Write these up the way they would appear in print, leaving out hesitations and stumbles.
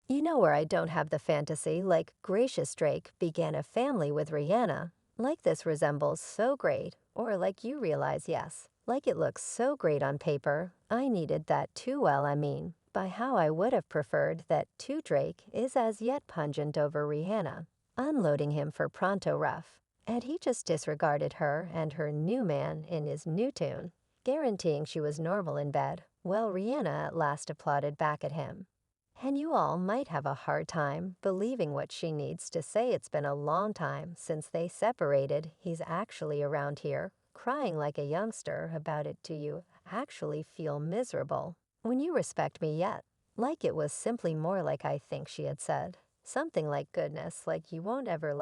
You know where I don't have the fantasy, like Gracious Drake began a family with Rihanna. Like this resembles so great, or like you realize yes. Like it looks so great on paper, I needed that too well, I mean. By how I would have preferred that too Drake is as yet pungent over Rihanna, unloading him for pronto rough. And he just disregarded her and her new man in his new tune, guaranteeing she was normal in bed, while Rihanna at last applauded back at him. And you all might have a hard time believing what she needs to say it's been a long time since they separated. He's actually around here, crying like a youngster about it. Do you actually feel miserable when you respect me yet? Like it was simply more like I think she had said. Something like goodness, like you won't ever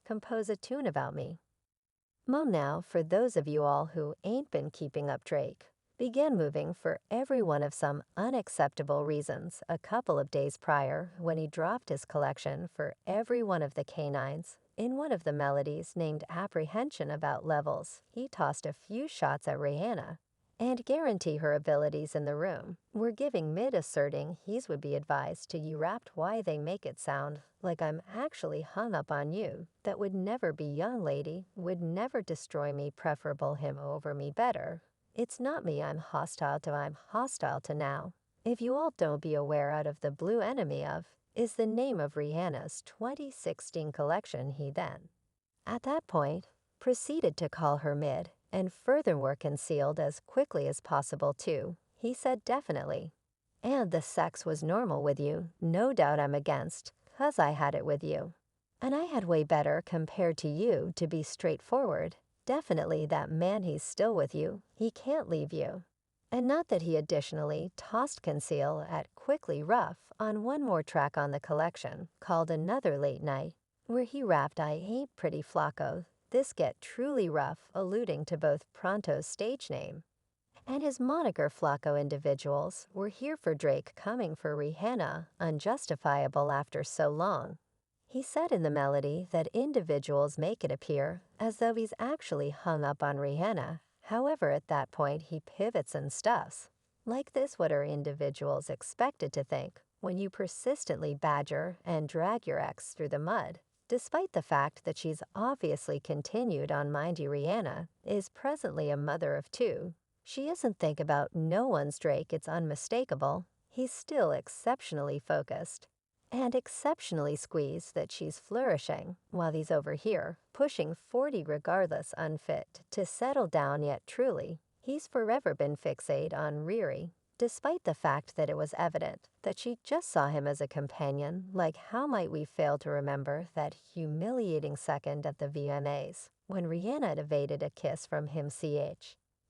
compose a tune about me. Mo now, for those of you all who ain't been keeping up Drake, began moving for every one of some unacceptable reasons a couple of days prior when he dropped his collection for every one of the canines. In one of the melodies named Apprehension about levels, he tossed a few shots at Rihanna and guarantee her abilities in the room were giving mid-asserting he's would be advised to you wrapped why they make it sound like I'm actually hung up on you. That would never be young lady, would never destroy me, preferable him over me better. It's not me I'm hostile to now. If you all don't be aware out of the blue enemy of, is the name of Rihanna's 2016 collection he then, at that point, proceeded to call her mid, and furthermore concealed as quickly as possible too. He said definitely. And the sex was normal with you, no doubt I'm against, 'cause I had it with you. And I had way better compared to you to be straightforward. Definitely that man he's still with you, he can't leave you. And not that he additionally tossed conceal at quickly rough on one more track on the collection, called Another Late Night, where he rapped I ain't pretty flaco, this get truly rough, alluding to both Pronto's stage name and his moniker Flacco. Individuals were here for Drake coming for Rihanna, unjustifiable after so long. He said in the melody that individuals make it appear as though he's actually hung up on Rihanna. However, at that point he pivots and stuffs. Like this, what are individuals expected to think when you persistently badger and drag your ex through the mud? Despite the fact that she's obviously continued on Mind You Rihanna, is presently a mother of two, she isn't think about no one's Drake, it's unmistakable. He's still exceptionally focused and exceptionally squeezed that she's flourishing, while he's over here, pushing 40 regardless unfit to settle down yet truly. He's forever been fixated on Riri, despite the fact that it was evident that she just saw him as a companion. Like how might we fail to remember that humiliating second at the VMAs, when Rihanna had evaded a kiss from him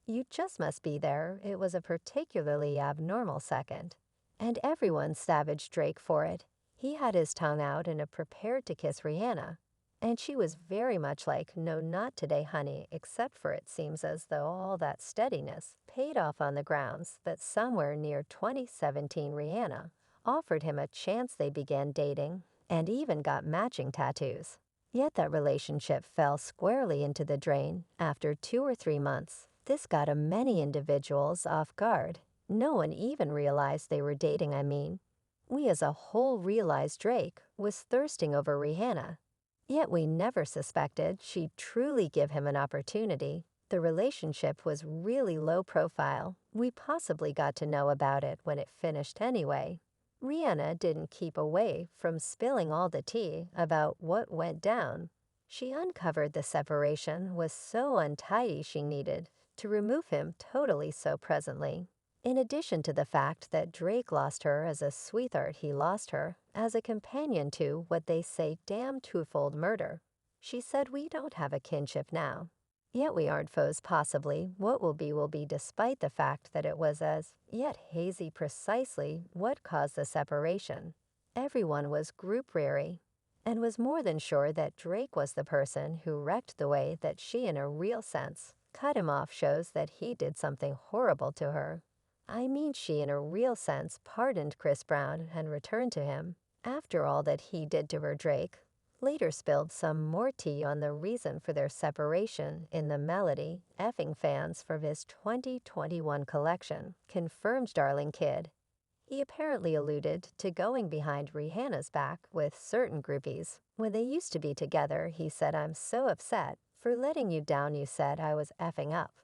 You just must be there. It was a particularly abnormal second. And everyone savaged Drake for it. He had his tongue out and prepared to kiss Rihanna. And she was very much like, no, not today, honey, except for it seems as though all that steadiness paid off on the grounds that somewhere near 2017 Rihanna offered him a chance. They began dating and even got matching tattoos. Yet that relationship fell squarely into the drain after 2 or 3 months. This got many individuals off guard. No one even realized they were dating, I mean. We as a whole realized Drake was thirsting over Rihanna. Yet we never suspected she'd truly give him an opportunity. The relationship was really low profile. We possibly got to know about it when it finished anyway. Rihanna didn't keep away from spilling all the tea about what went down. She uncovered the separation was so untidy she needed to remove him totally so presently. In addition to the fact that Drake lost her as a sweetheart, he lost her as a companion to what they say damn twofold murder. She said we don't have a kinship now. Yet we aren't foes possibly. What will be despite the fact that it was as yet hazy precisely what caused the separation. Everyone was group weary and was more than sure that Drake was the person who wrecked the way that she in a real sense cut him off shows that he did something horrible to her. I mean she in a real sense pardoned Chris Brown and returned to him. After all that he did to her, Drake later spilled some more tea on the reason for their separation in the melody effing fans for his 2021 collection, confirmed Darling Kid. He apparently alluded to going behind Rihanna's back with certain groupies. When they used to be together, he said, "I'm so upset. For letting you down, you said I was effing up.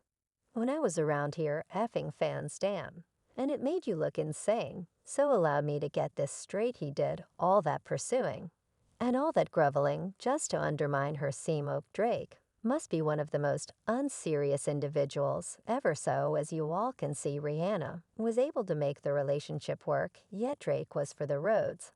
When I was around here, effing fans, damn. And it made you look insane. So allow me to get this straight, he did all that pursuing. And all that groveling just to undermine her Seamoke Drake. Must be one of the most unserious individuals ever, so as you all can see, Rihanna was able to make the relationship work, yet Drake was for the roads.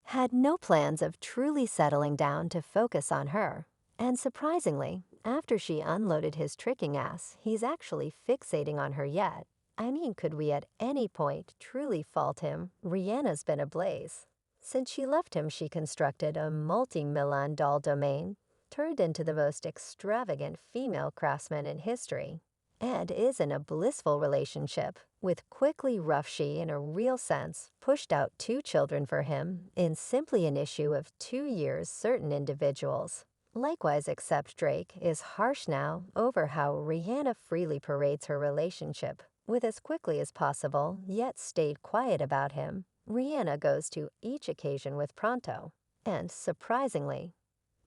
Had no plans of truly settling down to focus on her. And surprisingly, after she unloaded his tricking ass, he's actually fixating on her yet. I mean, could we at any point truly fault him? Rihanna's been ablaze. Since she left him, she constructed a multi-million dollar domain, turned into the most extravagant female craftsman in history, and is in a blissful relationship with quickly rough. She, in a real sense, pushed out 2 children for him in simply an issue of 2 years. Certain individuals likewise accept Drake is harsh now over how Rihanna freely parades her relationship with as quickly as possible, yet stayed quiet about him. Rihanna goes to each occasion with pronto, and surprisingly,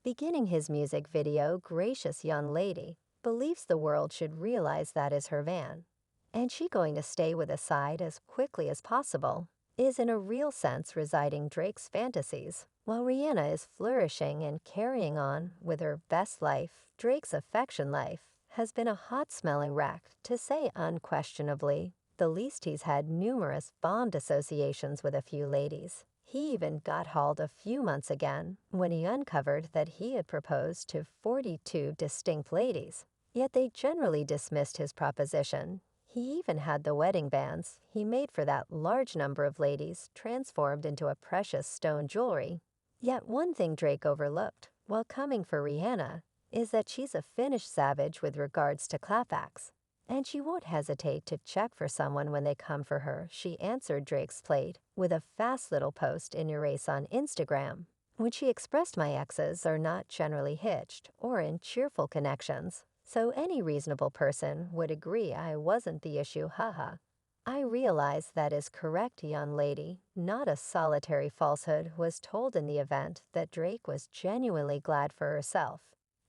beginning his music video, Gracious Young Lady believes the world should realize that is her van. And she going to stay with a side as quickly as possible is in a real sense residing Drake's fantasies. While Rihanna is flourishing and carrying on with her best life, Drake's affection life has been a hot-smelling wreck, to say unquestionably the least. He's had numerous bond associations with a few ladies. He even got hauled a few months again when he uncovered that he had proposed to 42 distinct ladies, yet they generally dismissed his proposition. He even had the wedding bands he made for that large number of ladies transformed into a precious stone jewelry. Yet one thing Drake overlooked while coming for Rihanna is that she's a Finnish savage with regards to clapbacks, and she won't hesitate to check for someone when they come for her. She answered Drake's plate with a fast little post in Erase on Instagram, when she expressed, "My exes are not generally hitched or in cheerful connections, so any reasonable person would agree I wasn't the issue, haha." I realize that is correct, young lady. Not a solitary falsehood was told in the event that Drake was genuinely glad for herself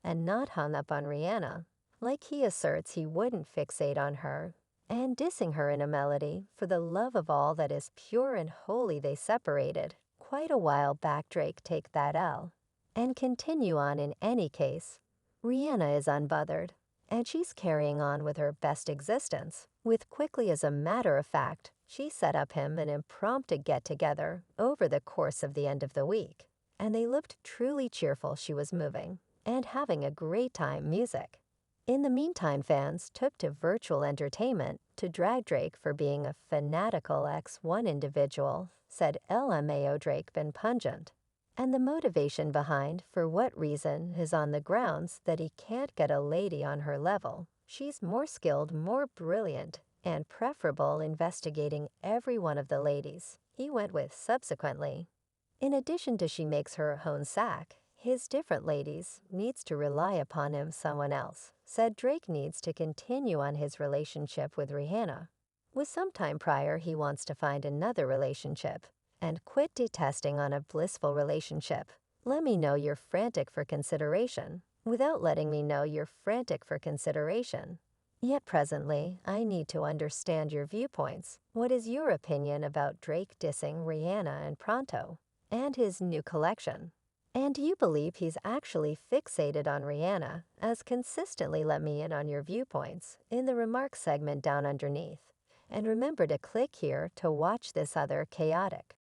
and not hung up on Rihanna, like he asserts he wouldn't fixate on her, and dissing her in a melody for the love of all that is pure and holy. They separated quite a while back. Drake take that L and continue on. In any case, Rihanna is unbothered, and she's carrying on with her best existence. With quickly, as a matter of fact, she set up him an impromptu get-together over the course of the end of the week, and they looked truly cheerful. She was moving and having a great time music. In the meantime, fans took to virtual entertainment to drag Drake for being a fanatical ex. One individual said, "LMAO, Drake been pungent." And the motivation behind for what reason is on the grounds that he can't get a lady on her level. She's more skilled, more brilliant, and preferable investigating every one of the ladies he went with subsequently. In addition to she makes her own sack, his different ladies needs to rely upon him. Someone else said Drake needs to continue on his relationship with Rihanna. With some time prior, he wants to find another relationship and quit detesting on a blissful relationship. Let me know you're frantic for consideration without letting me know you're frantic for consideration. Yet presently, I need to understand your viewpoints. What is your opinion about Drake dissing Rihanna and Pronto and his new collection? And do you believe he's actually fixated on Rihanna? As consistently, let me in on your viewpoints in the remarks segment down underneath. And remember to click here to watch this other chaotic